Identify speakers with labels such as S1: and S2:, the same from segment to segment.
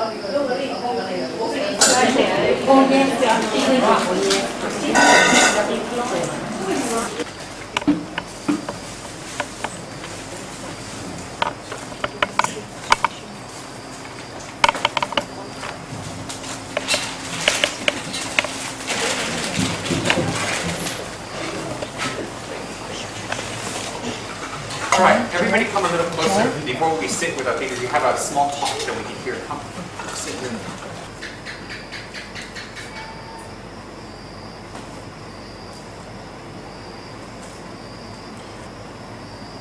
S1: Alright, everybody come a little closer before we sit with our fingers. We have a small talk that we can hear. Come, sit here.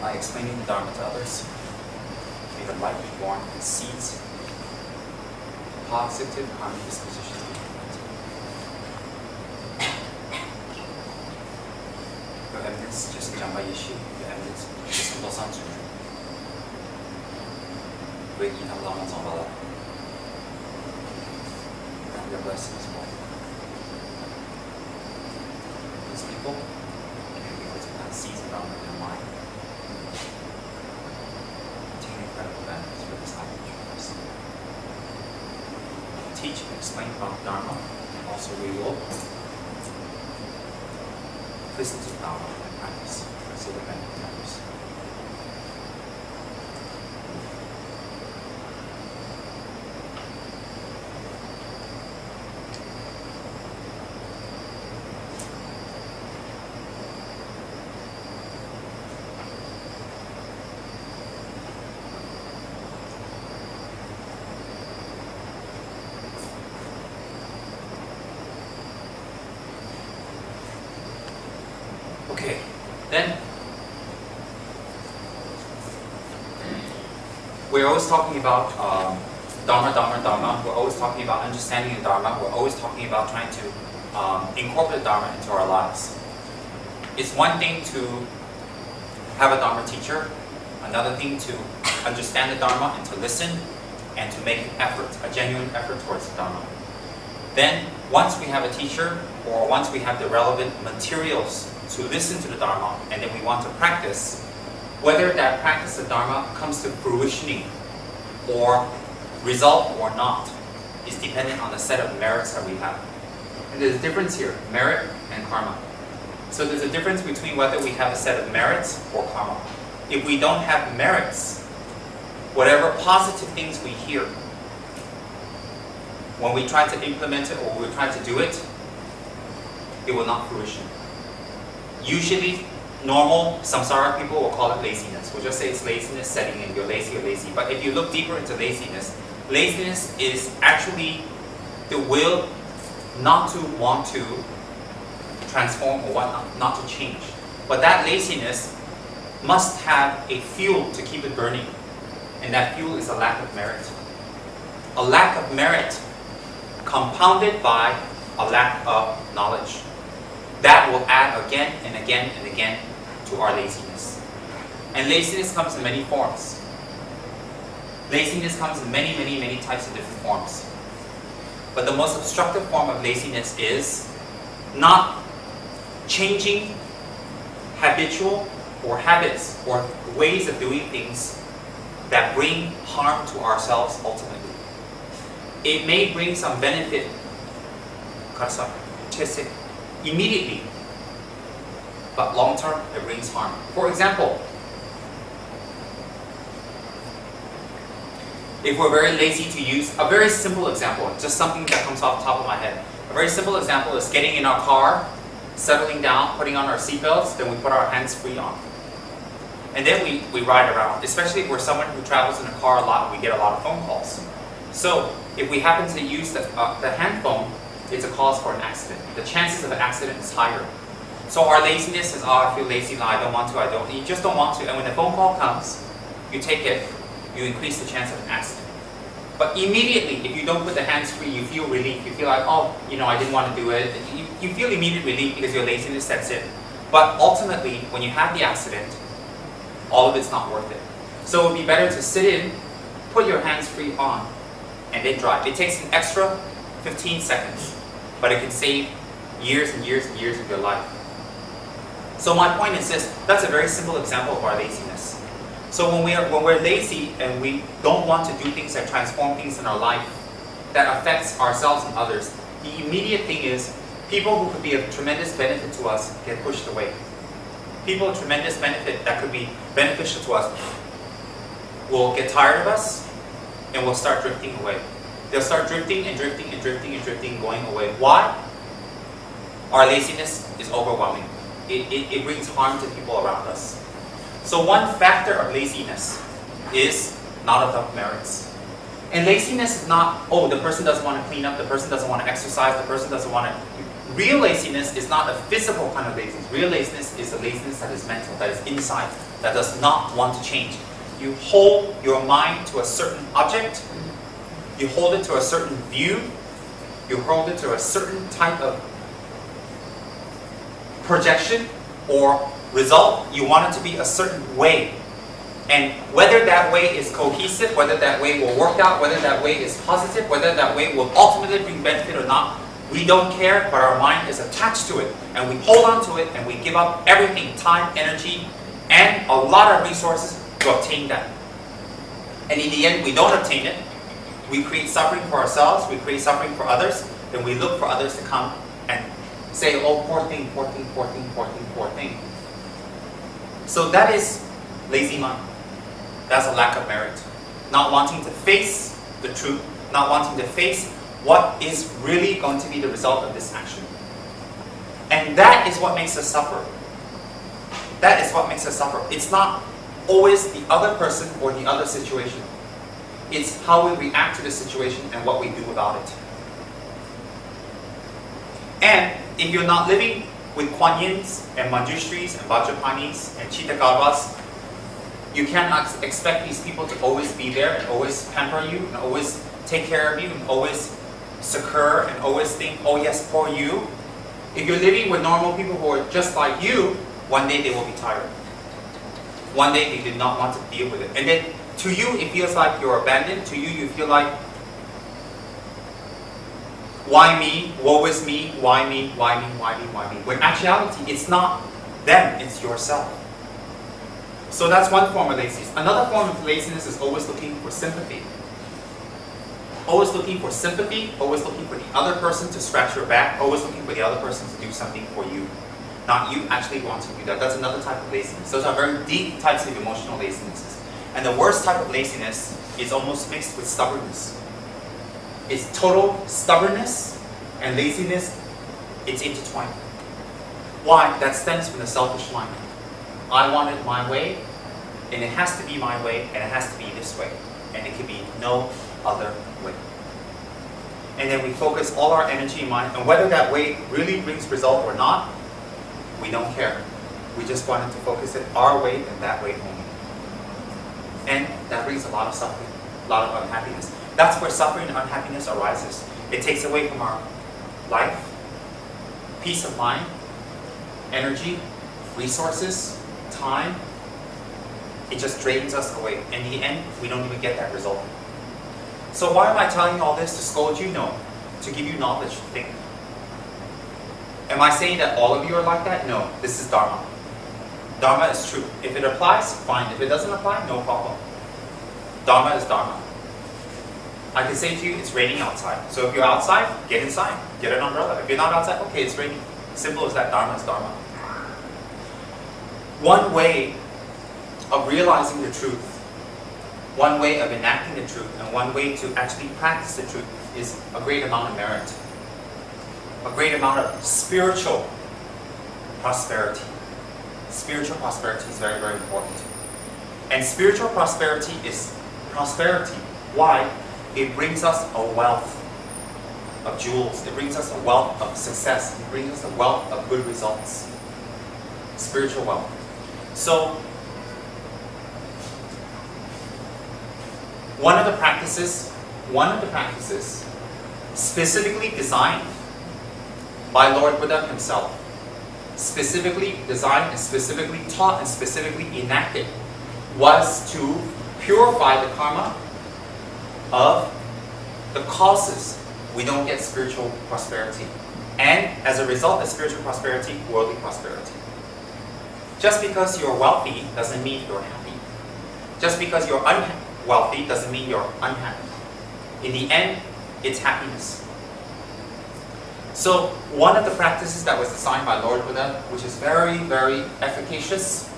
S1: By explaining the Dharma to others, may the light be born in seeds, positive karmic disposition. Your evidence, just Dzambala Yeshi, your evidence. 送到上去，唯一他们让我找到了，然后要不要什么什么 ？These people can be able to plant seeds around their mind, obtain incredible benefits for this life. Teach and explain about Dharma, and also reveal listen to Dharma and practice so the benefit others. Okay, then we're always talking about Dharma, Dharma, Dharma. We're always talking about understanding the Dharma. We're always talking about trying to incorporate Dharma into our lives. It's one thing to have a Dharma teacher, another thing to understand the Dharma and to listen and to make an effort, a genuine effort towards the Dharma. Then, once we have a teacher or once we have the relevant materials to listen to the Dharma and then we want to practice, whether that practice of Dharma comes to fruition or result or not is dependent on the set of merits that we have. And there's a difference here, merit and karma. So there's a difference between whether we have a set of merits or karma. If we don't have merits, whatever positive things we hear, when we try to implement it or when we try to do it, it will not fruition. Usually, normal samsara people will call it laziness. We'll just say it's laziness setting in, you're lazy. But if you look deeper into laziness, laziness is actually the will not to want to transform or not to change. But that laziness must have a fuel to keep it burning. And that fuel is a lack of merit. A lack of merit compounded by a lack of knowledge. That will add again and again and again to our laziness. And laziness comes in many forms. Laziness comes in many, many, many types of different forms. But the most obstructive form of laziness is not changing habitual or habits or ways of doing things that bring harm to ourselves ultimately. It may bring some benefit immediately, but long term it brings harm. For example, if we're very lazy to use, a very simple example, just something that comes off the top of my head. A very simple example is getting in our car, settling down, putting on our seatbelts, then we put our hands free on. And then we ride around, especially if we're someone who travels in a car a lot, we get a lot of phone calls. So if we happen to use the hand phone, it's a cause for an accident. The chances of an accident is higher. So our laziness is, oh, I feel lazy now, I don't want to, you just don't want to. And when the phone call comes, you take it, you increase the chance of an accident. But immediately, if you don't put the hands free, you feel relief. You feel like, oh, I didn't want to do it. You feel immediate relief because your laziness sets in. But ultimately, when you have the accident, all of it's not worth it. So it would be better to sit in, put your hands free on, and then drive. It takes an extra 15 seconds, but it can save years and years and years of your life. So my point is this, that's a very simple example of our laziness. So when we're lazy and we don't want to do things that transform things in our life, that affects ourselves and others, the immediate thing is people who could be of tremendous benefit to us get pushed away. People of tremendous benefit that could be beneficial to us will get tired of us and will start drifting away. They'll start drifting and drifting and drifting and drifting, going away. Why? Our laziness is overwhelming. It brings harm to people around us. So one factor of laziness is not enough merits. And laziness is not, oh, the person doesn't want to clean up, the person doesn't want to exercise, the person doesn't want to... Real laziness is not a physical kind of laziness. Real laziness is a laziness that is mental, that is inside, that does not want to change. You hold your mind to a certain object, you hold it to a certain view, you hold it to a certain type of projection or result. You want it to be a certain way. And whether that way is cohesive, whether that way will work out, whether that way is positive, whether that way will ultimately bring benefit or not, we don't care, but our mind is attached to it. And we hold on to it and we give up everything, time, energy, and a lot of resources to obtain that. And in the end, we don't obtain it. We create suffering for ourselves, we create suffering for others, then we look for others to come and say, oh, poor thing, poor thing, poor thing, poor thing, poor thing. So that is lazy mind. That's a lack of merit. Not wanting to face the truth, not wanting to face what is really going to be the result of this action. And that is what makes us suffer. That is what makes us suffer. It's not always the other person or the other situation. It's how we react to the situation and what we do about it. And if you're not living with Kuan Yins and Manjushris and Vajrapanis and Chittagarbhas, you cannot expect these people to always be there and always pamper you and always take care of you and always succor and always think, oh yes, poor you. If you're living with normal people who are just like you, one day they will be tired. One day they did not want to deal with it. And then to you, it feels like you're abandoned. To you, you feel like, why me? Woe is me? Why me? Why me? Why me? Why me? When in actuality, it's not them, it's yourself. So that's one form of laziness. Another form of laziness is always looking for sympathy. Always looking for sympathy, always looking for the other person to scratch your back, always looking for the other person to do something for you. Not you actually want to do that. That's another type of laziness. Those are very deep types of emotional lazinesses. And the worst type of laziness is almost mixed with stubbornness. It's total stubbornness and laziness. It's intertwined. Why? That stems from the selfish mind. I want it my way, and it has to be my way, and it has to be this way. And it can be no other way. And then we focus all our energy and mind, and whether that way really brings result or not, we don't care. We just wanted to focus it our way and that way only. And that brings a lot of suffering, a lot of unhappiness. That's where suffering and unhappiness arises. It takes away from our life, peace of mind, energy, resources, time. It just drains us away. In the end, we don't even get that result. So why am I telling you all this? To scold you? No. To give you knowledge to think. Am I saying that all of you are like that? No. This is Dharma. Dharma is true. If it applies, fine. If it doesn't apply, no problem. Dharma is Dharma. I can say to you, it's raining outside. So if you're outside, get inside. Get an umbrella. If you're not outside, okay, it's raining. Simple as that. Dharma is Dharma. One way of realizing the truth, one way of enacting the truth, and one way to actually practice the truth is a great amount of merit. A great amount of spiritual prosperity. Spiritual prosperity is very, very important. And spiritual prosperity is prosperity. Why? It brings us a wealth of jewels. It brings us a wealth of success. It brings us a wealth of good results. Spiritual wealth. So, one of the practices specifically designed by Lord Buddha himself, specifically designed and specifically taught and specifically enacted, was to purify the karma of the causes we don't get spiritual prosperity. And as a result of spiritual prosperity, worldly prosperity. Just because you're wealthy doesn't mean you're happy. Just because you're unwealthy doesn't mean you're unhappy. In the end, it's happiness. So one of the practices that was designed by Lord Buddha, which is very, very efficacious,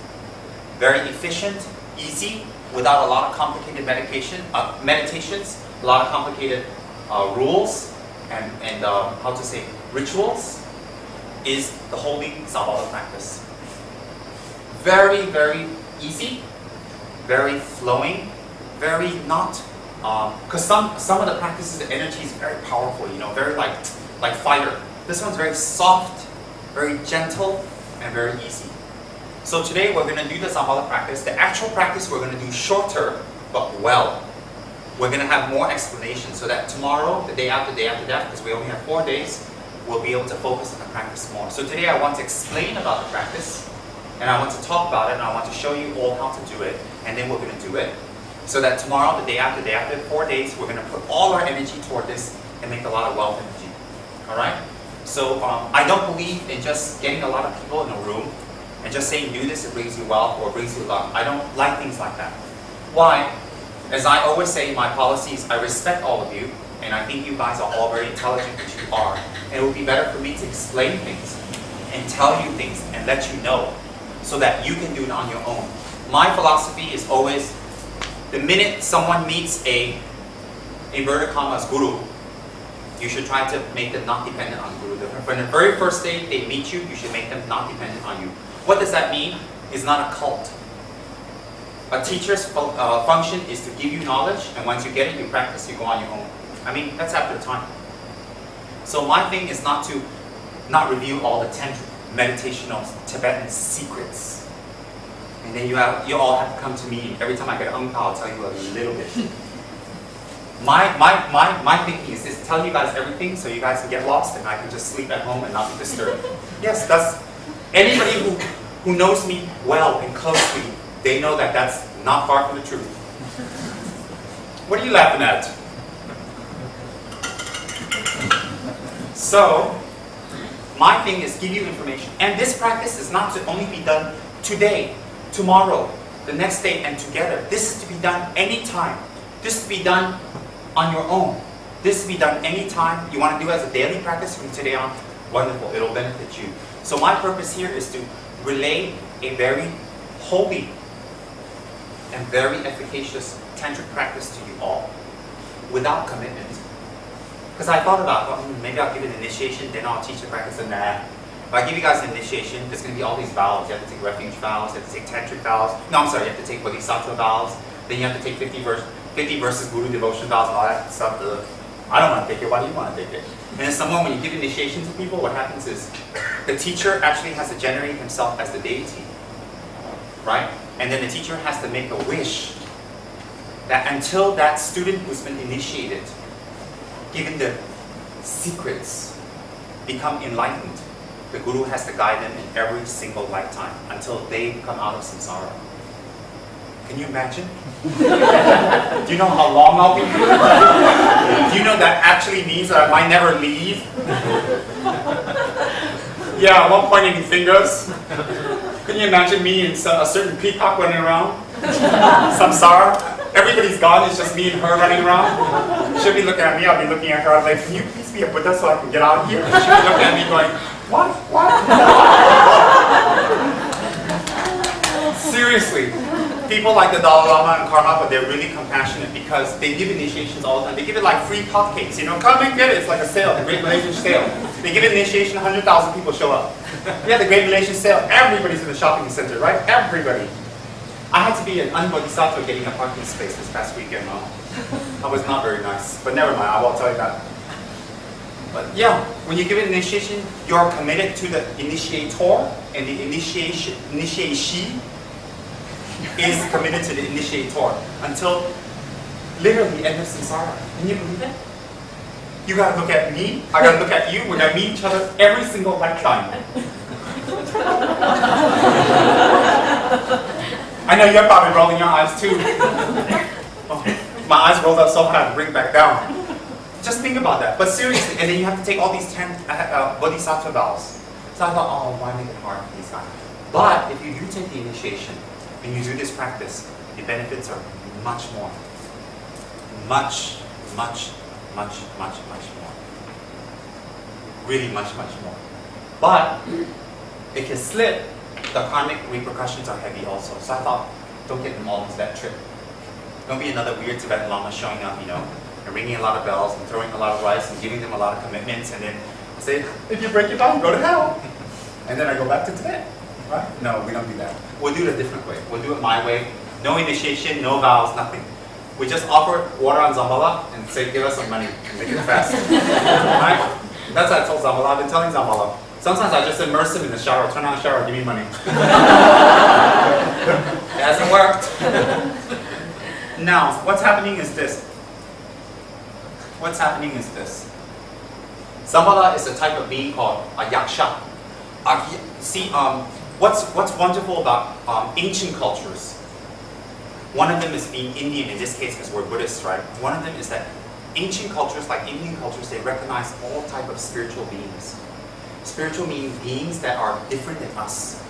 S1: very efficient, easy, without a lot of complicated meditations, a lot of complicated rules, and how to say, rituals, is the holding Zambala practice. Very, very easy, very flowing, very not, because some of the practices, the energy is very powerful, you know, very like fire. This one's very soft, very gentle, and very easy. So today we're going to do the Zambala practice. The actual practice we're going to do shorter, but well. We're going to have more explanation so that tomorrow, the day after that, because we only have 4 days, we'll be able to focus on the practice more. So today I want to explain about the practice, and I want to talk about it, and I want to show you all how to do it, and then we're going to do it. So that tomorrow, the day after, 4 days, we're going to put all our energy toward this and make a lot of wealth energy. Alright? So I don't believe in just getting a lot of people in a room and just saying do this, it brings you wealth or brings you luck. I don't like things like that. Why? As I always say in my policies, I respect all of you, and I think you guys are all very intelligent, which you are. And it would be better for me to explain things and tell you things and let you know so that you can do it on your own. My philosophy is always, the minute someone meets a inverted commas guru, you should try to make them not dependent on guru. From the very first day they meet you, you should make them not dependent on you. What does that mean? It's not a cult. A teacher's function is to give you knowledge, and once you get it, you practice, you go on your own. I mean, that's after time. So my thing is not to reveal all the tantric, meditational, Tibetan secrets. And then you all have to come to me, and every time I get an I'll tell you a little bit. My thinking is just tell you guys everything so you guys can get lost and I can just sleep at home and not be disturbed. Yes, that's anybody who knows me well and closely, they know that that's not far from the truth. What are you laughing at? So, my thing is give you information. And this practice is not to only be done today, tomorrow, the next day, and together. This is to be done anytime. This is to be done on your own. This is to be done anytime. You want to do it as a daily practice from today on? Wonderful, it'll benefit you. So my purpose here is to relay a very holy and very efficacious tantric practice to you all without commitment. Because I thought about, well, maybe I'll give an initiation, then I'll teach the practice, and nah. If I give you guys an initiation, there's going to be all these vows. You have to take refuge vows, you have to take tantric vows. No, I'm sorry, you have to take bodhisattva vows. Then you have to take 50 verses guru devotion vows, all that stuff. I don't want to take it, why do you want to take it? And then someone, when you give initiation to people, what happens is the teacher actually has to generate himself as the deity. Right? And then the teacher has to make a wish that until that student who's been initiated, given the secrets, become enlightened, the guru has to guide them in every single lifetime until they come out of samsara. Can you imagine? Do you know how long I'll be here? Do you know that actually means that I might never leave? Yeah, at one point any fingers? Can you imagine me and a certain peacock running around? Samsara? Everybody's gone, it's just me and her running around. She'll be looking at me, I'll be looking at her, I'm like, can you please be a Buddha so I can get out of here? And she'll be looking at me going, what? Seriously. People like the Dalai Lama and Karmapa, they're really compassionate because they give initiations all the time. They give it like free hotcakes, you know, come and get it. It's like a sale, the Great Malaysian Sale. They give an initiation, 100,000 people show up. Yeah, the Great Malaysian Sale, everybody's in the shopping center, right? Everybody. I had to be an unbodhisattva getting a parking space this past weekend. I was not very nice, but never mind, I won't tell you that. But yeah, when you give an initiation, you're committed to the initiator, and the initiation is committed to the initiator until literally end of samsara. Can you believe it? You gotta look at me, I gotta look at you, we're gonna meet each other every single lifetime. I know you're probably rolling your eyes too. Oh, my eyes rolled up so hard I had to bring it back down. Just think about that. But seriously, and then you have to take all these 10 bodhisattva vows. So I thought, oh, why make it hard for these guys? But if you do take the initiation, and you do this practice, the benefits are much more. Much much, much, much more. Really much, much more. But it can slip. The karmic repercussions are heavy also. So I thought, don't get them all into that trip. Don't be another weird Tibetan Lama showing up, and ringing a lot of bells and throwing a lot of rice and giving them a lot of commitments, and then say, if you break your vow, go to hell. And then I go back to Tibet. Right? No, we don't do that. We'll do it a different way. We'll do it my way. No initiation, no vows, nothing. We just offer water on Dzambala and say, give us some money and make it fast. Right? That's what I told Dzambala. I've been telling Dzambala. Sometimes I just immerse him in the shower, turn on the shower, give me money. It hasn't worked. Now, what's happening is this. What's happening is this. Zambala is a type of being called a yaksha. See, what's wonderful about ancient cultures, one of them is being Indian, in this case because we're Buddhists, right? One of them is that ancient cultures, like Indian cultures, they recognize all type of spiritual beings. Spiritual means beings that are different than us.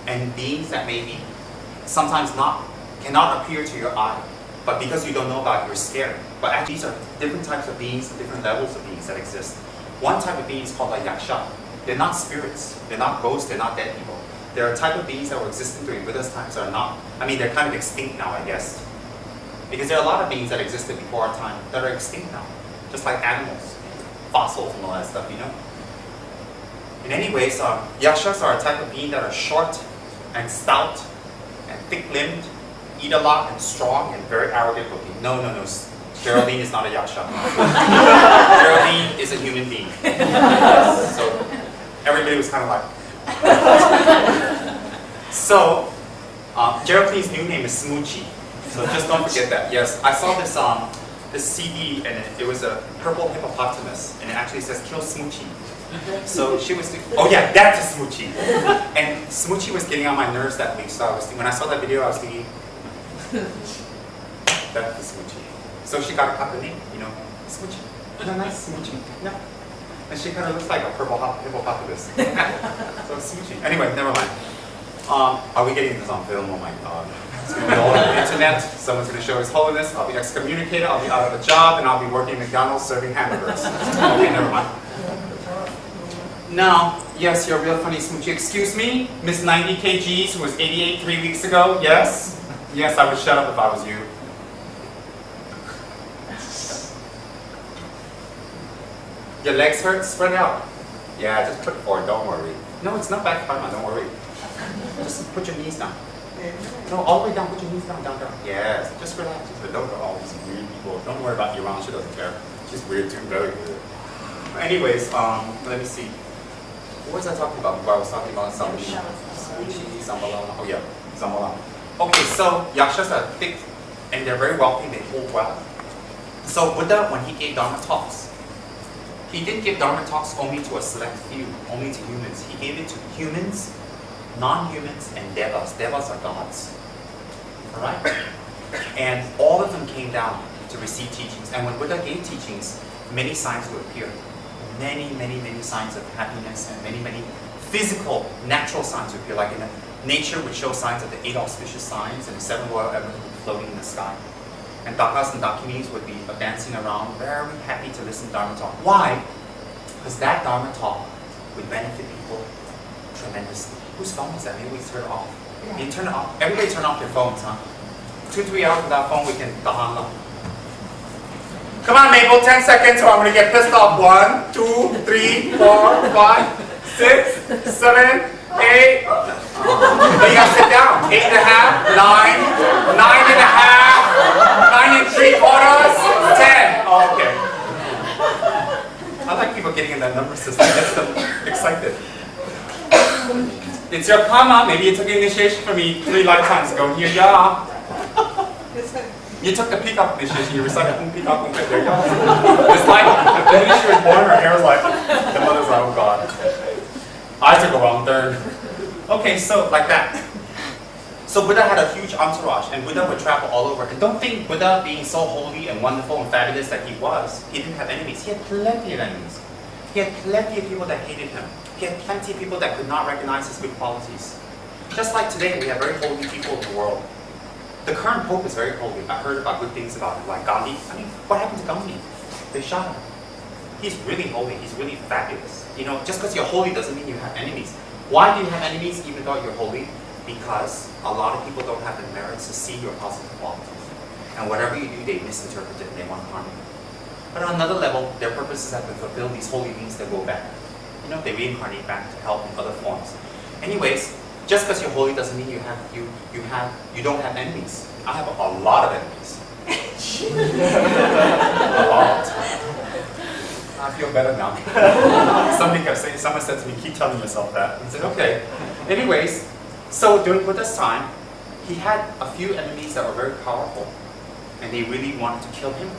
S1: And beings that maybe sometimes cannot appear to your eye. But because you don't know about it, you're scared. But actually these are different types of beings, different levels of beings that exist. One type of being is called a yaksha. They're not spirits, they're not ghosts, they're not dead people. They're a type of beings that were existing during Buddha's times that are not, they're kind of extinct now, I guess. Because there are a lot of beings that existed before our time that are extinct now. Just like animals, fossils and all that stuff, In any ways, yakshas are a type of being that are short and stout and thick-limbed, eat a lot and strong and very arrogant looking. No. Geraldine is not a yaksha. Geraldine is a human being. So everybody was kind of like. So Geraldine's new name is Smoochie. So just don't forget that. Yes, I saw this CD and it was a purple hippopotamus and it actually says kill Smoochie. So she was, oh yeah, that's a Smoochie. And Smoochie was getting on my nerves that week. So when I saw that video, I was thinking, that's the Smoochie. So she got a proper name, Smoochie. No, nice Smoochie. Yeah. And she kind of looks like a purple hippopotamus. So Smoochie. Anyway, never mind. Are we getting this on film? Oh my God. It's going to be all over the internet. Someone's going to show His Holiness. I'll be excommunicated. I'll be out of a job, and I'll be working at McDonald's serving hamburgers. Okay, never mind. Now, yes, you're a real funny Smoochie. Excuse me, Miss 90 kgs who was 88 3 weeks ago. Yes? Yes, I would shut up if I was you. Your legs hurt? Spread out. Yeah, just put it forward, don't worry. No, it's not back, don't worry. Just put your knees down. No, all the way down, put your knees down, down. Yes, just relax. Don't go all these weird people. Don't worry about Iran, she doesn't care. She's weird too, very weird. Anyways, let me see. What was I talking about before I was talking about somebody? Zambala. Oh yeah, Zambala. Okay, so yakshas are thick and they're very wealthy, they hold well. So Buddha, when he gave Dharma talks, he didn't give Dharma talks only to a select few, only to humans. He gave it to humans, non-humans, and devas. Devas are gods. Alright? And all of them came down to receive teachings. And when Buddha gave teachings, many signs would appear. Many signs of happiness and many physical, natural signs would appear. Like nature would show signs of the 8 auspicious signs and the 7 royal elements would be floating in the sky. And Dakas and Dakinis would be dancing around, very happy to listen to Dharma talk. Why? Because that Dharma talk would benefit people tremendously. Whose phone is that? Maybe we turn it off. You can turn it off. Everybody turn off their phones, huh? 2-3 hours without phone, we can tahan. Come on, Mabel, 10 seconds or I'm going to get pissed off. 1, 2, 3, 4, 5, 6, 7, 8. But you got to sit down. 8 and a half, 9, 9 and a half, 9 3/4, 10. Oh, okay. I like people getting in that number system. It gets them excited. It's your karma. Maybe you took initiation from me 3 lifetimes ago. Here you are. You took the peacock initiation. You recited peacock and there you go. It's like the minute she was born, her hair was like, the mother's like, oh God. I took a wrong turn. Okay, so like that. So Buddha had a huge entourage, and Buddha would travel all over. And don't think Buddha, being so holy and wonderful and fabulous that he was, he didn't have enemies. He had plenty of enemies. He had plenty of people that hated him. He had plenty of people that could not recognize his good qualities. Just like today, we have very holy people in the world. The current Pope is very holy. I heard about good things about him, like Gandhi. I mean, what happened to Gandhi? They shot him. He's really holy. He's really fabulous. You know, just because you're holy doesn't mean you have enemies. Why do you have enemies even though you're holy? Because a lot of people don't have the merits to see your positive qualities. And whatever you do, they misinterpret it and they want to harm you. But on another level, their purpose is that to fulfill these holy beings that go back. You know, they reincarnate back to help in other forms. Anyways, just because you're holy doesn't mean you don't have enemies. I have a lot of enemies. A lot. I feel better now. Someone said to me, keep telling yourself that. I said, okay. Anyways, so during Buddha's time, he had a few enemies that were very powerful. And they really wanted to kill him.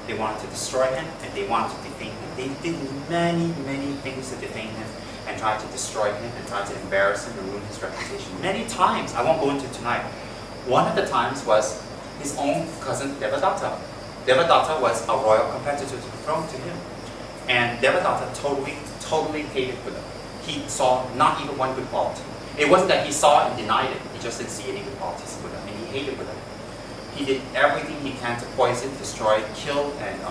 S1: They wanted to destroy him. And they wanted to defame him. They did many, many things to defame him and tried to destroy him and tried to embarrass him and ruin his reputation. Many times. I won't go into it tonight. One of the times was his own cousin Devadatta. Devadatta was a royal competitor to the throne to him. And Devadatta totally hated Buddha. He saw not even one good quality. It wasn't that he saw and denied it. He just didn't see any good qualities in Buddha. And he hated Buddha. He did everything he can to poison, destroy, kill, and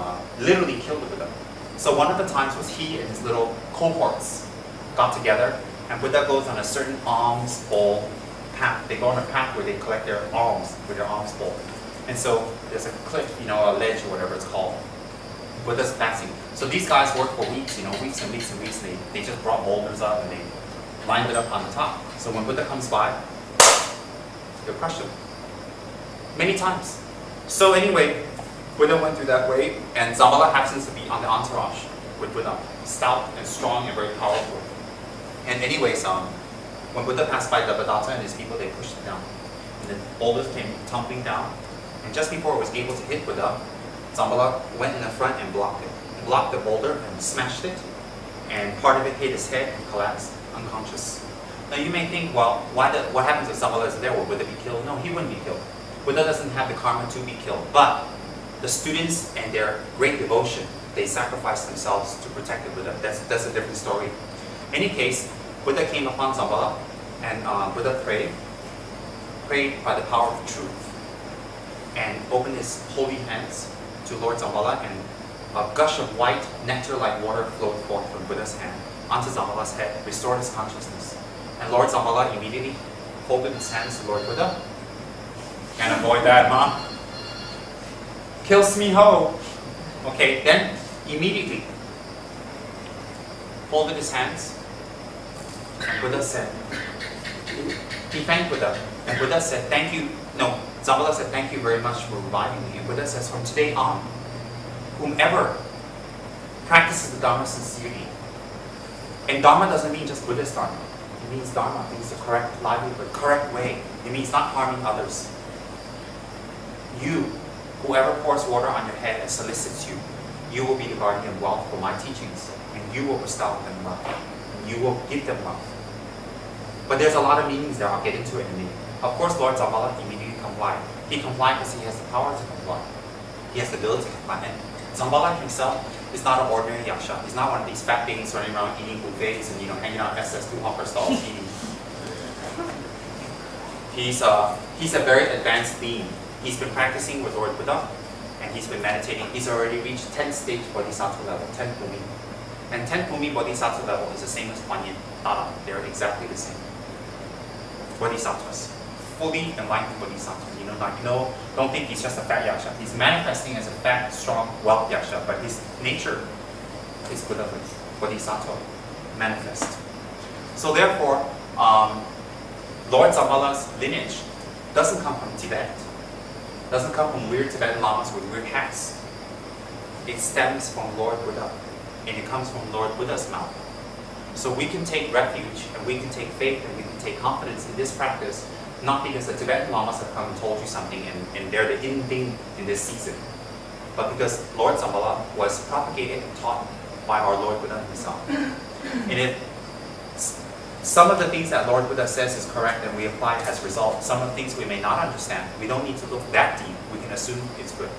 S1: literally kill the Buddha. So one of the times was he and his little cohorts got together, and Buddha goes on a certain alms bowl path. They go on a path where they collect their alms with their alms bowl. And so there's a cliff, you know, a ledge or whatever it's called. Buddha's passing. So these guys worked for weeks, you know, weeks and weeks and weeks. They just brought boulders up and they lined it up on the top. So when Buddha comes by, they'll crush him. Many times. So anyway, Buddha went through that way, and Zambala happens to be on the entourage with Buddha, stout and strong and very powerful. And anyways, when Buddha passed by Devadatta and his people, they pushed him down. And the boulders came tumbling down. And just before it was able to hit Buddha, Dzambala went in the front and blocked it. He blocked the boulder and smashed it, and part of it hit his head and collapsed unconscious. Now you may think, well, what happens if Zambala isn't there? Will Buddha be killed? No, he wouldn't be killed. Buddha doesn't have the karma to be killed. But the students and their great devotion, they sacrificed themselves to protect the Buddha. That's a different story. In any case, Buddha came upon Zambala, and Buddha prayed by the power of truth, and opened his holy hands to Lord Zambala, and a gush of white nectar-like water flowed forth from Buddha's hand onto Zambala's head, restored his consciousness. And Lord Zambala immediately opened his hands to Lord Buddha. Can't avoid that, huh? Kills me ho. Okay, then immediately folded his hands, and Buddha said, he thanked Buddha, and Buddha said, thank you. No, Zambala said, thank you very much for reviving me. And Buddha says, from today on, whomever practices the Dharma sincerely, and Dharma doesn't mean just Buddhist Dharma. It means Dharma, it means the correct livelihood, correct way. It means not harming others. You, whoever pours water on your head and solicits you, you will be the guardian of wealth for my teachings, and you will bestow them love, and you will give them love. But there's a lot of meanings there. I'll get into it in a minute. Of course, Lord Zambala immediately complied. He complied because he has the power to comply. He has the ability to comply. And Zambala himself is not an ordinary yaksha. He's not one of these fat beings running around eating buffets and hanging out SS2 hawker stalls eating. He's a very advanced being. He's been practicing with Lord Buddha, and he's been meditating. He's already reached 10th stage Bodhisattva level, 10th Bhumi. And 10th Bhumi Bodhisattva level is the same as Kuan Yin, Tara. They're exactly the same. Bodhisattvas. Fully enlightened Bodhisattvas. Don't think he's just a fat yaksha. He's manifesting as a fat, strong, wealth yaksha, but his nature is Buddha, Bodhisattva, manifest. So therefore, Lord Zambala's lineage doesn't come from Tibet. Doesn't come from weird Tibetan lamas with weird hats. It stems from Lord Buddha, and it comes from Lord Buddha's mouth. So we can take refuge, and we can take faith, and we can take confidence in this practice, not because the Tibetan lamas have come and told you something, and they're the in thing in this season, but because Lord Zambala was propagated and taught by our Lord Buddha himself. And if some of the things that Lord Buddha says is correct and we apply it as result, some of the things we may not understand, we don't need to look that deep. We can assume it's good.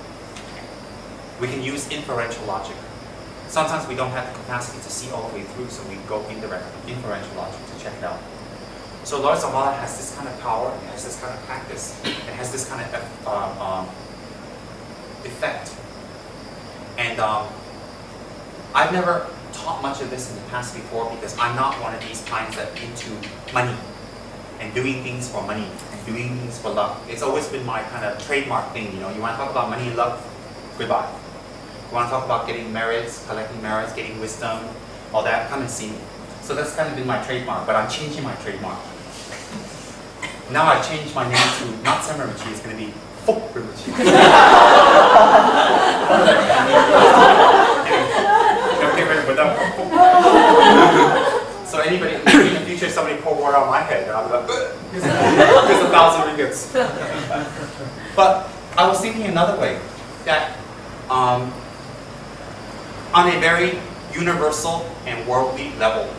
S1: We can use inferential logic. Sometimes we don't have the capacity to see all the way through, so we go inferential logic to check it out. So Lord Zambala has this kind of power, and has this kind of practice, and has this kind of effect. And I've never taught much of this in the past before because I'm not one of these kinds that into money and doing things for money and doing things for love. It's always been my kind of trademark thing, you know. You want to talk about money and love? Goodbye. You want to talk about getting merits, collecting merits, getting wisdom, all that, come and see me. So that's kind of been my trademark, but I'm changing my trademark. Now I've changed my name to not Tsem Rinpoche, it's going to be Fok Rinpoche. So anybody, maybe in the future somebody pour water on my head, and I'll be like, here's 1,000 ringgits. But I was thinking another way, that on a very universal and worldly level,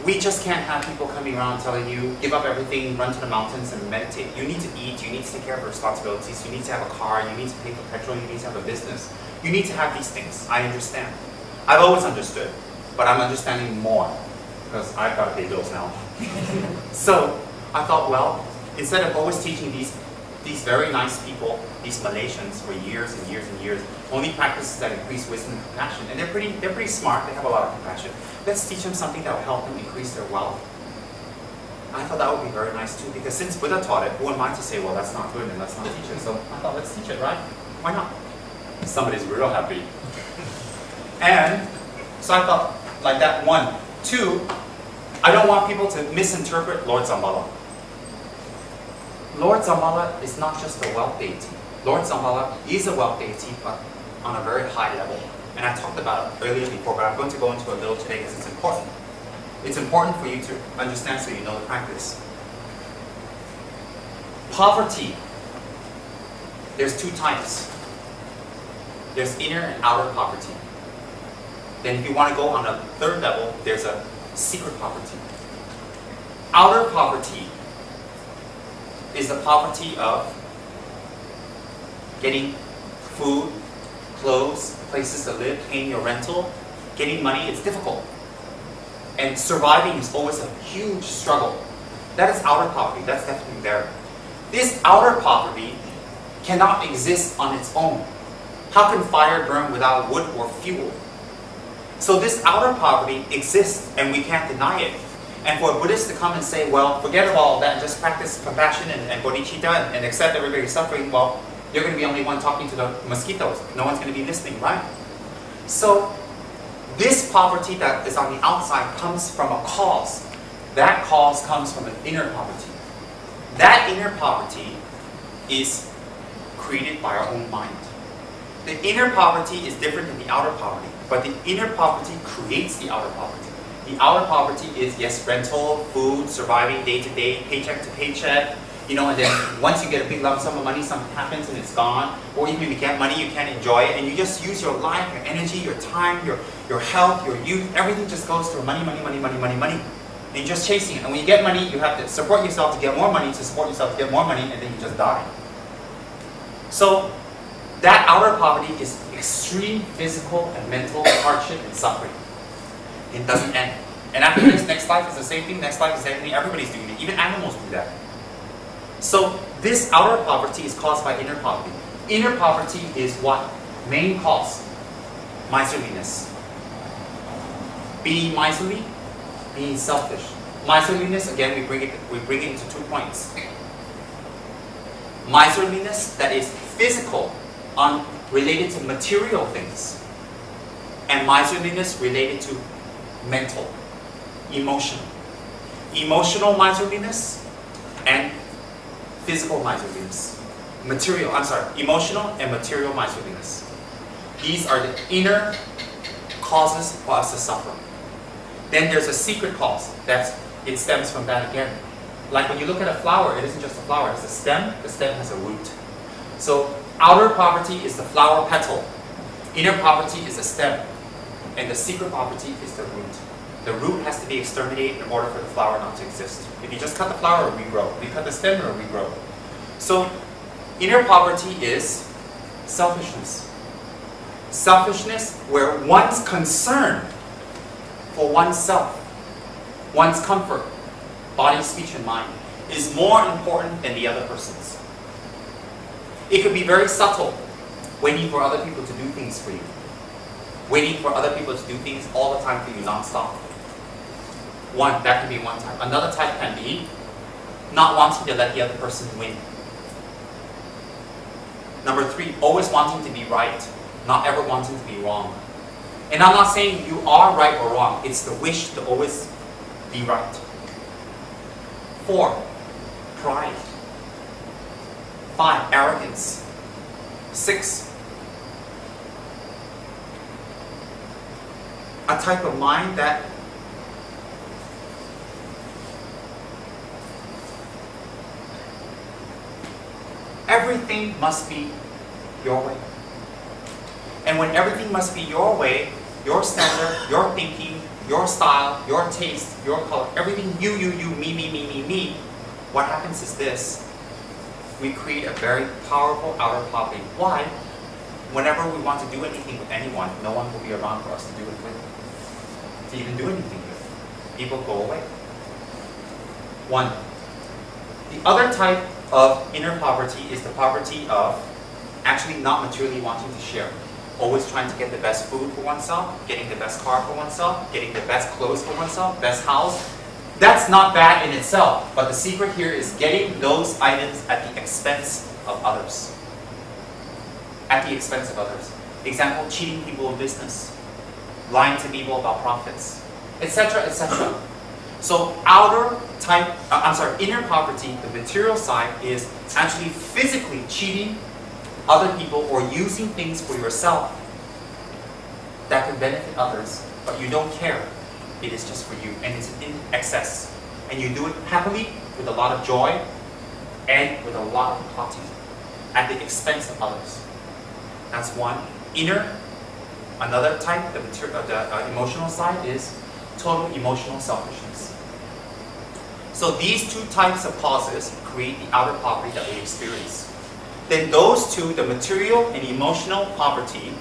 S1: we just can't have people coming around telling you, give up everything, run to the mountains and meditate. You need to eat, you need to take care of your responsibilities, you need to have a car, you need to pay for petrol, you need to have a business. You need to have these things, I understand. I've always understood, but I'm understanding more, because I've got to pay bills now. So I thought, well, instead of always teaching these very nice people, these Malaysians, for years and years and years, only practices that increase wisdom and compassion, and they're pretty smart, they have a lot of compassion. Let's teach them something that will help them increase their wealth. I thought that would be very nice too, because since Buddha taught it, who am I to say, well, that's not good and let's not teach it? So I thought, let's teach it, right? Why not? Somebody's real happy. And so I thought, like that, 1. 2, I don't want people to misinterpret Lord Zambala. Lord Zambala is not just a wealth deity. Lord Zambala is a wealth deity, but on a very high level. And I talked about it earlier before, but I'm going to go into a little today because it's important. It's important for you to understand so you know the practice. Poverty. There's 2 types. There's inner and outer poverty. Then if you want to go on a 3rd level, there's a secret poverty. Outer poverty is the poverty of getting food, clothes, places to live, paying your rental, getting money. It's difficult. And surviving is always a huge struggle. That is outer poverty. That's definitely there. This outer poverty cannot exist on its own. How can fire burn without wood or fuel? So this outer poverty exists and we can't deny it. And for a Buddhist to come and say, well, forget about all that and just practice compassion and bodhicitta and accept everybody's suffering, well, you're going to be the only one talking to the mosquitoes. No one's going to be listening, right? So this poverty that is on the outside comes from a cause. That cause comes from an inner poverty. That inner poverty is created by our own mind. The inner poverty is different than the outer poverty, but the inner poverty creates the outer poverty. The outer poverty is, yes, rental, food, surviving day to day, paycheck to paycheck, you know, and then once you get a big lump sum of money, something happens and it's gone, or even if you get money, you can't enjoy it, and you just use your life, your energy, your time, your health, your youth, everything just goes to money, money, money, money, money, money. And you're just chasing it. And when you get money, you have to support yourself to get more money, to support yourself to get more money, and then you just die. So that outer poverty is extreme physical and mental hardship and suffering. It doesn't end. And after this, next life is the same thing, next life is the same thing, everybody's doing it. Even animals do that. So this outer poverty is caused by inner poverty. Inner poverty is what? Main cause. Miserliness. Being miserly, being selfish. Miserliness, again, we bring it into 2 points. Miserliness that is physical, related to material things. And miserliness related to mental, emotional. Emotional miserliness and physical miserliness. Emotional and material miserliness. These are the inner causes for us to suffer. Then there's a secret cause. It stems from that again. Like when you look at a flower, it isn't just a flower, it's a stem. The stem has a root. So outer poverty is the flower petal. Inner poverty is the stem. And the secret poverty is the root. The root has to be exterminated in order for the flower not to exist. If you just cut the flower, it will regrow. If you cut the stem, it will regrow. So inner poverty is selfishness. Selfishness where one's concern for oneself, one's comfort, body, speech, and mind, is more important than the other person's. It could be very subtle. Waiting for other people to do things for you. Waiting for other people to do things all the time for you, non-stop. One, that can be one type. Another type can be not wanting to let the other person win. Number 3, always wanting to be right, not ever wanting to be wrong. And I'm not saying you are right or wrong, it's the wish to always be right. 4, pride. 5, arrogance. 6, a type of mind that everything must be your way. And when everything must be your way, your standard, your thinking, your style, your taste, your color, everything you, me, what happens is this. We create a very powerful outer poverty. Why? Whenever we want to do anything with anyone, no one will be around for us to do it with. To even do anything with. People go away. 1. The other type of inner poverty is the poverty of actually not materially wanting to share. Always trying to get the best food for oneself, getting the best car for oneself, getting the best clothes for oneself, best house. That's not bad in itself, but the secret here is getting those items at the expense of others. At the expense of others. Example, cheating people in business, lying to people about profits, etc., etc. So inner poverty, the material side, is actually physically cheating other people or using things for yourself that can benefit others, but you don't care. It is just for you, and it's in excess. And you do it happily, with a lot of joy, and with a lot of party, at the expense of others. That's one. Inner, another type, the emotional side, is total emotional selfishness. So these 2 types of causes create the outer poverty that we experience. Then those 2, the material and emotional poverty,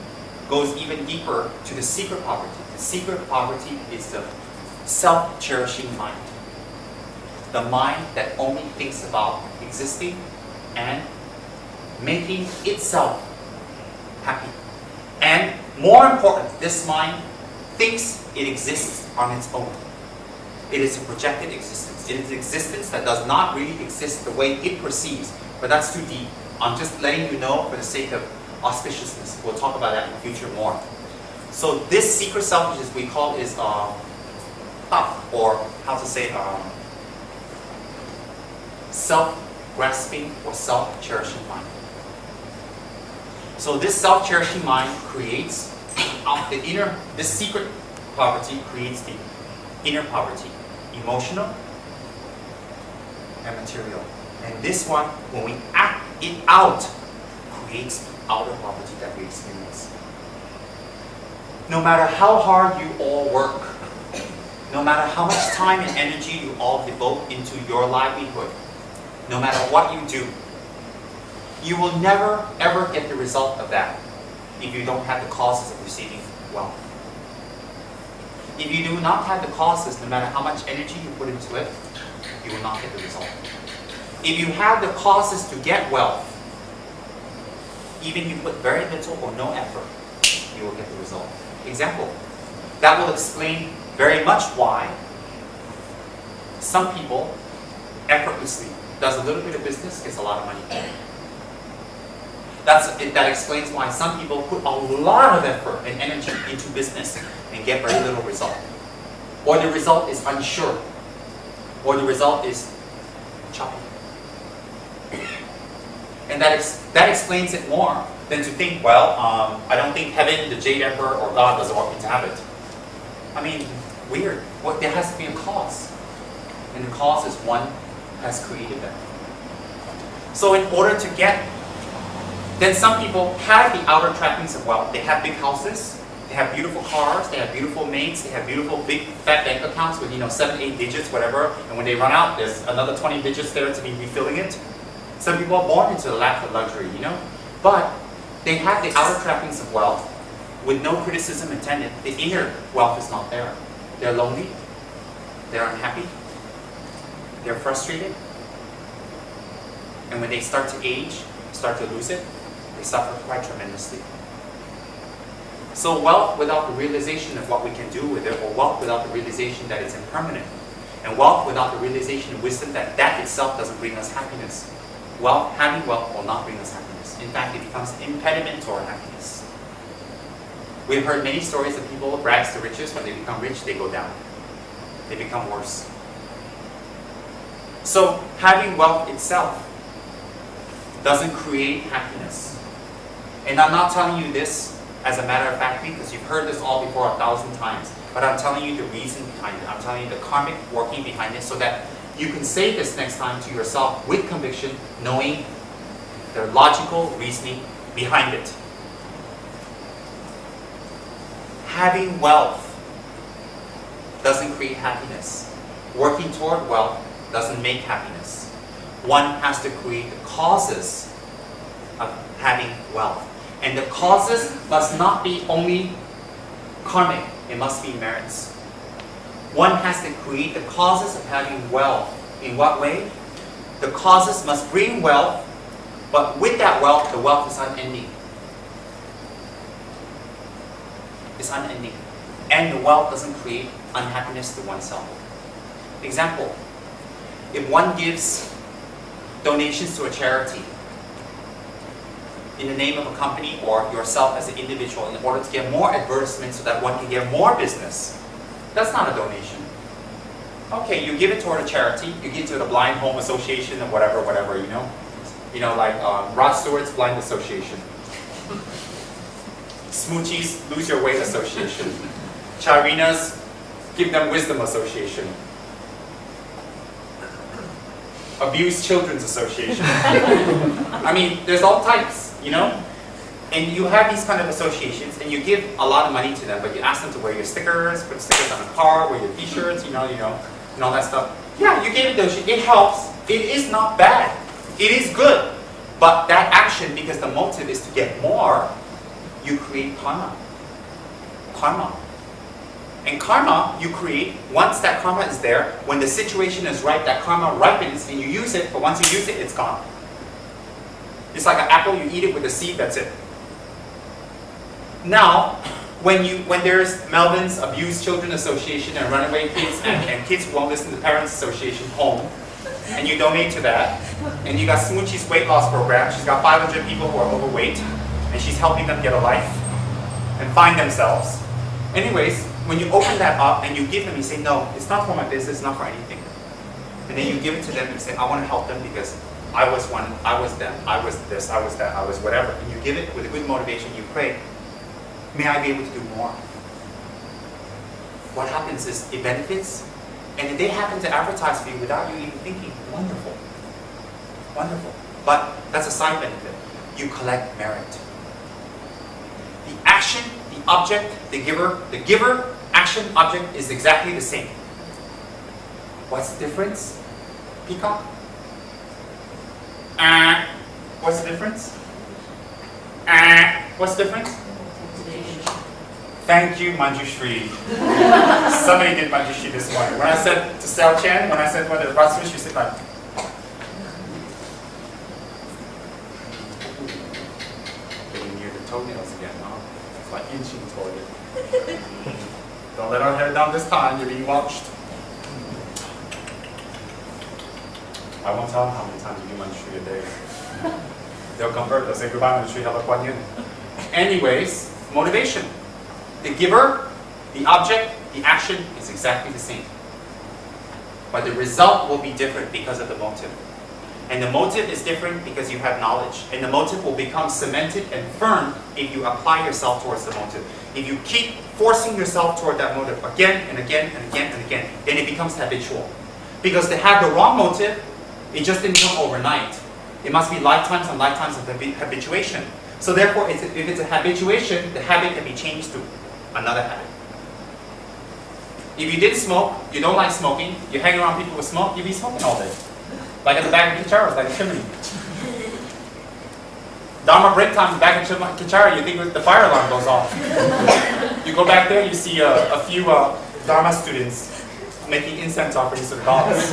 S1: goes even deeper to the secret poverty. The secret poverty is the self-cherishing mind. The mind that only thinks about existing and making itself happy. And more important, this mind thinks it exists on its own. It is a projected existence. It is existence that does not really exist the way it perceives. But that's too deep. I'm just letting you know for the sake of auspiciousness. We'll talk about that in the future more. So this secret selfishness we call is or how to say self-grasping or self-cherishing mind. So this self-cherishing mind creates this secret poverty creates the inner poverty, emotional and material. And this one, when we act it out, creates outer poverty that we experience. No matter how hard you all work, no matter how much time and energy you all devote into your livelihood, no matter what you do, you will never ever get the result of that if you don't have the causes of receiving wealth. If you do not have the causes, no matter how much energy you put into it, you will not get the result. If you have the causes to get wealth, even you put very little or no effort, you will get the result. Example, that will explain very much why some people effortlessly does a little bit of business, gets a lot of money. That explains why some people put a lot of effort and energy into business and get very little result. Or the result is unsure. Or the result is choppy. And that explains it more than to think, well, I don't think heaven, the Jade Emperor, or God doesn't want me to have it. I mean, weird. Well, there has to be a cause. And the cause is one has created them. So in order to get, then some people have the outer trappings of wealth. They have big houses, they have beautiful cars, they have beautiful mates, they have beautiful big fat bank accounts with 7, 8 digits, whatever. And when they run out, there's another 20 digits there to be refilling it. Some people are born into the lack of luxury, But they have the outer trappings of wealth with no criticism intended. The inner wealth is not there. They're lonely, they're unhappy, they're frustrated. And when they start to age, start to lose it, they we suffer quite tremendously. So wealth without the realization of what we can do with it, or wealth without the realization that it's impermanent, and wealth without the realization of wisdom that that itself doesn't bring us happiness. Having wealth will not bring us happiness. In fact, it becomes an impediment to our happiness. We've heard many stories of people who brag to riches. When they become rich, they go down. They become worse. So having wealth itself doesn't create happiness. And I'm not telling you this as a matter of fact, because you've heard this all before 1,000 times. But I'm telling you the reason behind it. I'm telling you the karmic working behind it, so that you can say this next time to yourself with conviction, knowing the logical reasoning behind it. Having wealth doesn't create happiness. Working toward wealth doesn't make happiness. One has to create the causes of having wealth. And the causes must not be only karmic, it must be merits. One has to create the causes of having wealth. In what way? The causes must bring wealth, but with that wealth, the wealth is unending. It's unending. And the wealth doesn't create unhappiness to oneself. Example, if one gives donations to a charity in the name of a company or yourself as an individual in order to get more advertisements so that one can get more business, that's not a donation. Okay, you give it toward a charity, you give it to the Blind Home Association or whatever, you know. You know, like Rod Stewart's Blind Association. Smoochie's Lose Your Weight Association. Charina's Give Them Wisdom Association. Abused Children's Association. I mean, there's all types, you know? And you have these kind of associations, and you give a lot of money to them, but you ask them to wear your stickers, put stickers on the car, wear your t-shirts, you know, and all that stuff. Yeah, you gave it those, it helps. It is not bad. It is good. But that action, because the motive is to get more, you create karma. Karma. And karma, you create, once that karma is there, when the situation is right, that karma ripens and you use it, but once you use it, it's gone. It's like an apple, you eat it with a seed, that's it. Now, when there's Melvin's Abused Children Association and Runaway Kids and Kids Who Won't Listen to Parents Association home, and you donate to that, and you got Smoochie's weight loss program, she's got 500 people who are overweight, and she's helping them get a life and find themselves. Anyways, when you open that up and you give them, you say, no, it's not for my business, it's not for anything. And then you give it to them and say, I want to help them because I was one, I was them, I was this, I was that, I was whatever. And you give it with a good motivation, you pray, may I be able to do more. What happens is it benefits, and they happen to advertise for you without you even thinking. Wonderful. Wonderful. But that's a side benefit. You collect merit. The action, the object, the giver, action, object is exactly the same. What's the difference? Peacock? What's the difference? What's the difference? Thank you, Manjushri. Somebody did Manjushri this morning. When I said to Sal Chan, when I said what the Ratsumi, she said like, getting near the toenails again, huh? It's like inching toward it. Don't let our hair down this time, you're being watched. I won't tell them how many times you do Manjushri a day. They'll convert, they'll say goodbye Manjushri, have a Kuan Yin. Anyways, motivation. The giver, the object, the action is exactly the same. But the result will be different because of the motive. And the motive is different because you have knowledge. And the motive will become cemented and firm if you apply yourself towards the motive. If you keep forcing yourself toward that motive again and again and again and again, then it becomes habitual. Because to have the wrong motive, it just didn't come overnight. It must be lifetimes and lifetimes of habituation. So therefore, if it's a habituation, the habit can be changed to another habit. If you didn't smoke, you don't like smoking, you hang around people who smoke, you'll be smoking all day. Like at the back of Kichara, like a chimney. Dharma break time, back in Kichara, you think the fire alarm goes off. You go back there, you see a few Dharma students making incense offerings to the gods.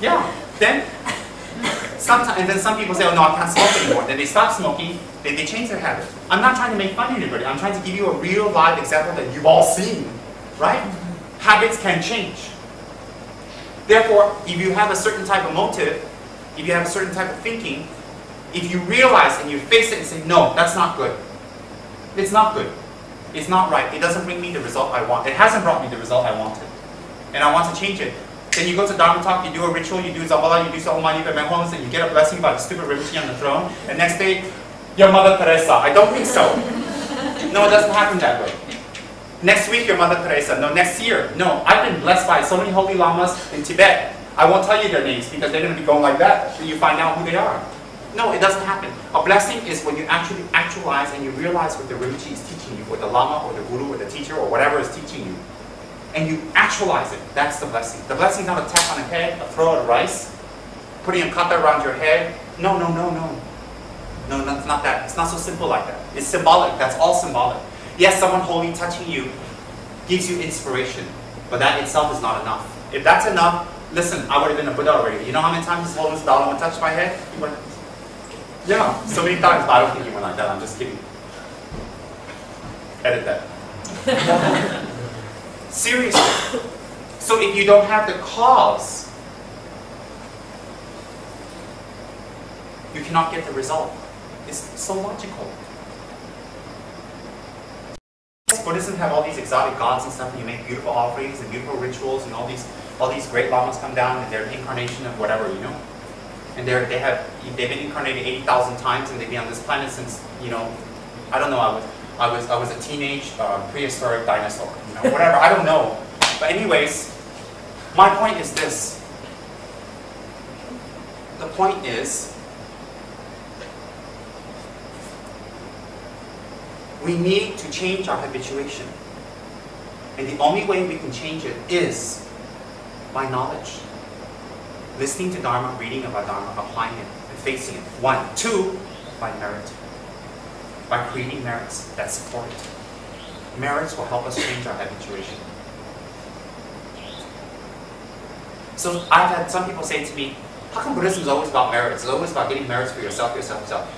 S1: Yeah, then Sometimes, and then some people say, oh no, I can't smoke anymore. Then they stop smoking, then they change their habit. I'm not trying to make fun of anybody. I'm trying to give you a real live example that you've all seen, right? Habits can change. Therefore, if you have a certain type of motive, if you have a certain type of thinking, if you realize and you face it and say, no, that's not good. It's not good. It's not right. It doesn't bring me the result I want. It hasn't brought me the result I wanted. And I want to change it. Then you go to Dharma talk, you do a ritual, you do Dzambala, you do Sahumani, and you get a blessing by the stupid Rinpoche on the throne. And next day, your Mother Teresa. I don't think so. No, it doesn't happen that way. Next week, your Mother Teresa. No, next year. No, I've been blessed by so many holy lamas in Tibet. I won't tell you their names because they're going to be going like that until you find out who they are. No, it doesn't happen. A blessing is when you actually actualize and you realize what the Rinpoche is teaching you, what the Lama or the Guru or the teacher or whatever is teaching you. And you actualize it. That's the blessing. The blessing is not a tap on the head, a throw of rice, putting a kata around your head. No, no, no, no. No, that's not that. It's not so simple like that. It's symbolic. That's all symbolic. Yes, someone holy touching you gives you inspiration, but that itself is not enough. If that's enough, listen, I would have been a Buddha already. You know how many times His Holiness Dalai Lama touched my head? He went, yeah, so many times, but I don't think he went like that. I'm just kidding. Edit that. Seriously. So if you don't have the cause, you cannot get the result. It's so logical. Buddhism have all these exotic gods and stuff, and you make beautiful offerings and beautiful rituals, and all these great lamas come down, and they're an incarnation of whatever, you know. And they've been incarnated 80,000 times, and they've been on this planet since, you know, I don't know. I was a teenage prehistoric dinosaur, you know, whatever. I don't know. But anyways, my point is this. The point is, we need to change our habituation. And the only way we can change it is by knowledge. Listening to Dharma, reading about Dharma, applying it, and facing it. 1. 2, by merit. By creating merits that support it. Merits will help us change our habituation. So I've had some people say to me, how come Buddhism is always about merits? It's always about getting merits for yourself.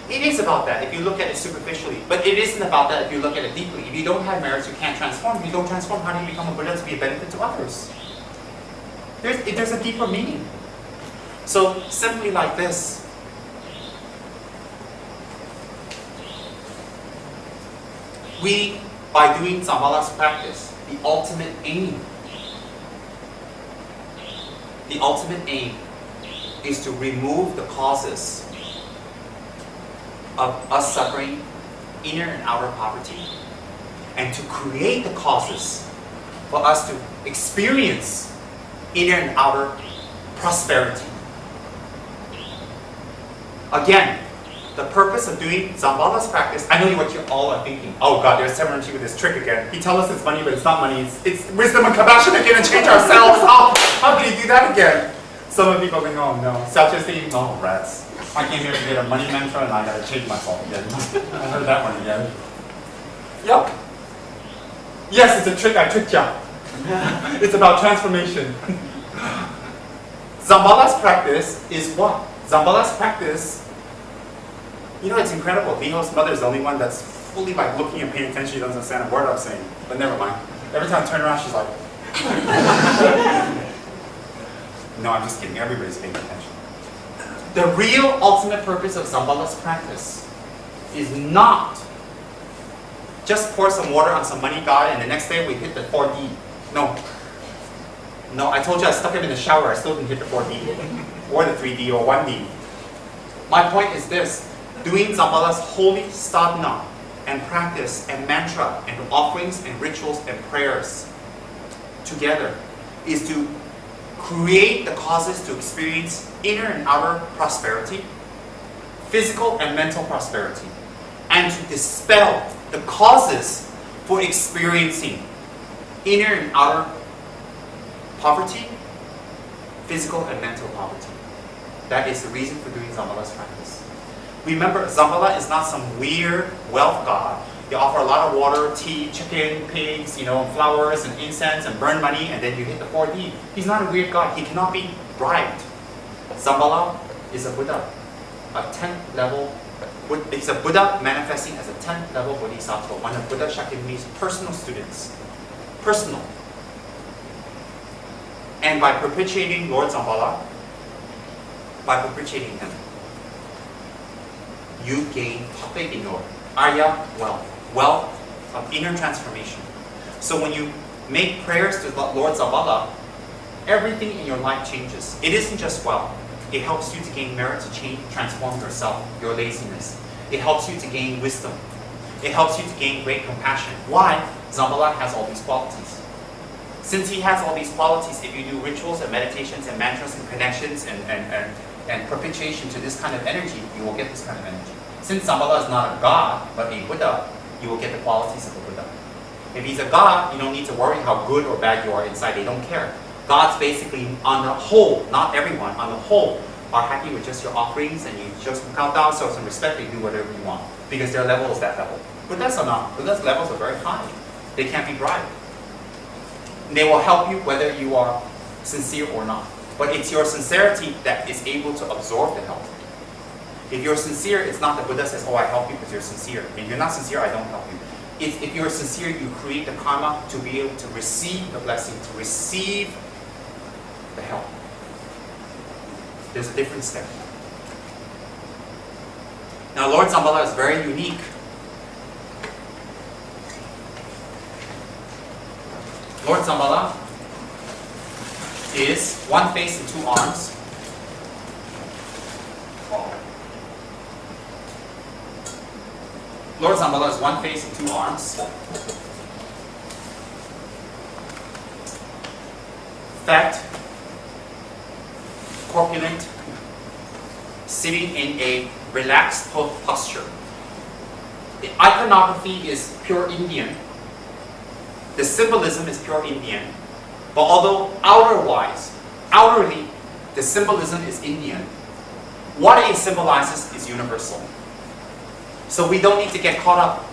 S1: It is about that if you look at it superficially. But it isn't about that if you look at it deeply. If you don't have merits, you can't transform. If you don't transform, how do you become a Buddha to be a benefit to others? There's a deeper meaning. So simply like this. We, by doing Zambala's practice, the ultimate aim is to remove the causes of us suffering inner and outer poverty, and to create the causes for us to experience inner and outer prosperity. Again, the purpose of doing Zambala's practice, I know what you all are thinking. Oh God, there's Severanchi with this trick again. He tells us it's money, but it's not money. It's wisdom and compassion again and change ourselves. Oh, how can he do that again? Some of the people think, oh no, self-esteem, oh rats. I came here to get a money mantra and I gotta change myself again. I heard that one again. Yep. Yes, it's a trick, I tricked ya. It's about transformation. Zambala's practice is what? Zambala's practice, you know, it's incredible. Liho's mother is the only one that's fully like looking and paying attention. She doesn't understand a word I'm saying. But never mind. Every time I turn around, she's like, no, I'm just kidding. Everybody's paying attention. The real ultimate purpose of Zambala's practice is not just pour some water on some money god and the next day we hit the 4D. No. No, I told you I stuck him in the shower. I still didn't hit the 4D. Or the 3D or 1D. My point is this. Doing Zambala's holy sadhana and practice and mantra and offerings and rituals and prayers together is to create the causes to experience inner and outer prosperity, physical and mental prosperity, and to dispel the causes for experiencing inner and outer poverty, physical and mental poverty. That is the reason for doing Zambala's practice. Remember, Zambala is not some weird wealth god. You offer a lot of water, tea, chicken, pigs, you know, flowers and incense and burn money and then you hit the 4D. He's not a weird god. He cannot be bribed. Zambala is a Buddha, a 10th level. It's a Buddha manifesting as a 10th level Bodhisattva, one of Buddha Shakyamuni's personal students. Personal. And by perpetuating Lord Zambala, by perpetuating him, you gain Papedinor, Arya wealth, wealth of inner transformation. So when you make prayers to Lord Zambala, everything in your life changes. It isn't just wealth. It helps you to gain merit to change, transform yourself, your laziness. It helps you to gain wisdom. It helps you to gain great compassion. Why? Zambala has all these qualities. Since he has all these qualities, if you do rituals and meditations and mantras and connections and perpetuation to this kind of energy, you will get this kind of energy. Since Zambala is not a god, but a Buddha, you will get the qualities of a Buddha. If he's a god, you don't need to worry how good or bad you are inside. They don't care. Gods basically, on the whole, not everyone, on the whole, are happy with just your offerings, and you show some countdown, show some respect, they do whatever you want. Because their level is that level. Buddhas are not. Buddhas' levels are very high. They can't be bribed. They will help you whether you are sincere or not. But it's your sincerity that is able to absorb the help. If you're sincere, it's not the Buddha says, oh, I help you because you're sincere. If you're not sincere, I don't help you. If you're sincere, you create the karma to be able to receive the blessing, to receive the help. There's a different step. Now, Lord Zambala is very unique. Lord Zambala is one face and two arms. Lord Zambala is one face and two arms. Fat, corpulent, sitting in a relaxed posture. The iconography is pure Indian. The symbolism is pure Indian. But although outwardly, the symbolism is Indian, what it symbolizes is universal. So we don't need to get caught up,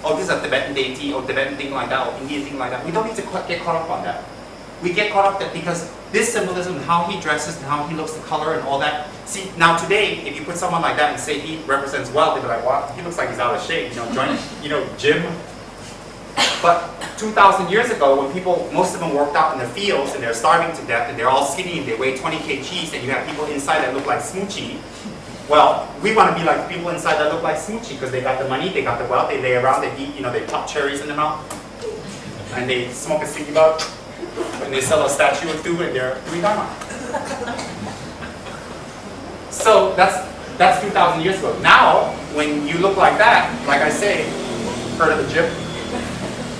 S1: oh, this is a Tibetan deity, or Tibetan thing like that, or Indian thing like that. We don't need to get caught up on that. We get caught up that because this symbolism, how he dresses and how he looks, the color and all that. See, now today, if you put someone like that and say he represents wealth, they'll be like, wow, he looks like he's out of shape, join, gym. But 2,000 years ago, when people, most of them worked out in the fields and they're starving to death and they're all skinny and they weigh 20 kgs and you have people inside that look like Smoochie, well, we want to be like people inside that look like Smoochie because they got the money, they got the wealth, they lay around, they eat, they pop cherries in their mouth and they smoke a sticky bug and they sell a statue or two and they're doing dharma. So that's 2,000 years ago. Now, when you look like that, like I say, heard of the gym?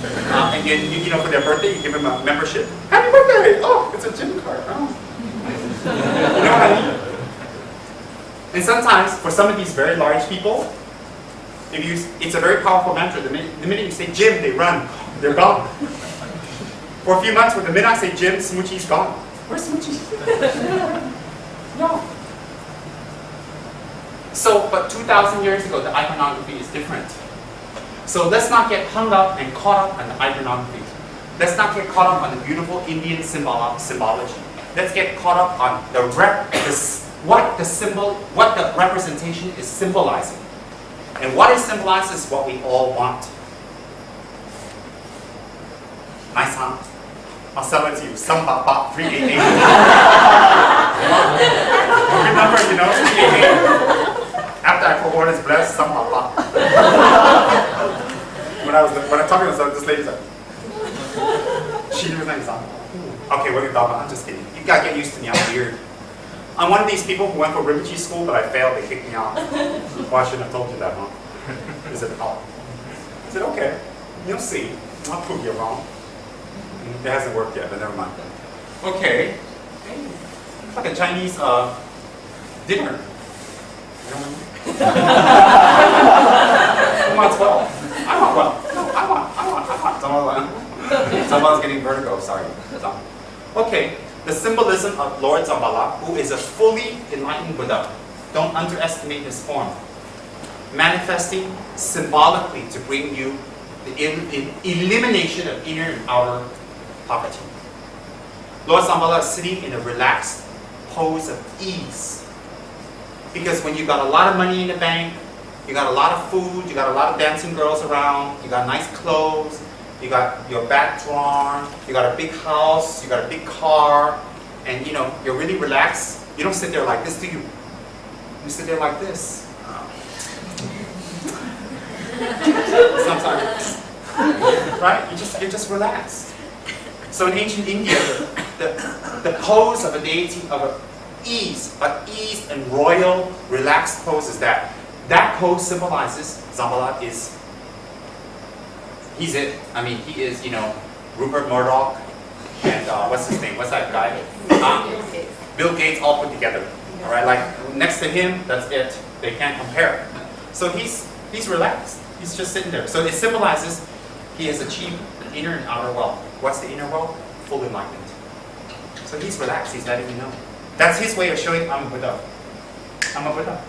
S1: And then, for their birthday, you give them a membership. Happy birthday! Oh, it's a gym card. Oh. You know what I mean? And sometimes, for some of these very large people, it's a very powerful mantra. The minute you say gym, they run. They're gone. For a few months, the minute I say gym, Smoochie's gone. Where's Smoochie? No. So, but 2,000 years ago, the iconography is different. So let's not get hung up and caught up on the iconography. Let's not get caught up on the beautiful Indian symbology. Let's get caught up on what the representation is symbolizing. And what it symbolizes is what we all want. Nice, huh? I'll sell it to you. Zambala 388. Remember, 388. After I put orders blessed, Zambala. When I'm talking to this lady's like, she was like Zambala. Okay, what are you talking about? I'm just kidding. You gotta get used to me. I'm weird. I'm one of these people who went for Rinpoche school, but I failed. They kicked me out. Well, I shouldn't have told you that, huh? Is it oh? I said, okay, you'll see. I'll prove you wrong. It hasn't worked yet, but never mind. Okay. It's like a Chinese dinner. Who wants well? I want well. No, I want. Zambala's getting vertigo, sorry. Okay, the symbolism of Lord Zambala, who is a fully enlightened Buddha. Don't underestimate his form. Manifesting symbolically to bring you the elimination of inner and outer poverty. Lord Zambala is sitting in a relaxed pose of ease. Because when you got a lot of money in the bank, you got a lot of food, you got a lot of dancing girls around, you got nice clothes, you got your back drawn, you got a big house, you got a big car, and you know, you're really relaxed. You don't sit there like this, do you? You sit there like this. Sometimes. Right? You're just relaxed. So in ancient India, the pose of a deity, of ease and royal, relaxed pose is that. That pose symbolizes Zambala is, he's it. I mean, he is, you know, Rupert Murdoch and what's his name? What's that guy? Bill Gates all put together. All right, like next to him, that's it. They can't compare. So he's relaxed. He's just sitting there. So it symbolizes he has achieved inner and outer wealth. What's the inner wealth? Full enlightenment. So he's relaxed. He's letting you know. That's his way of showing I'm a Buddha. I'm a Buddha.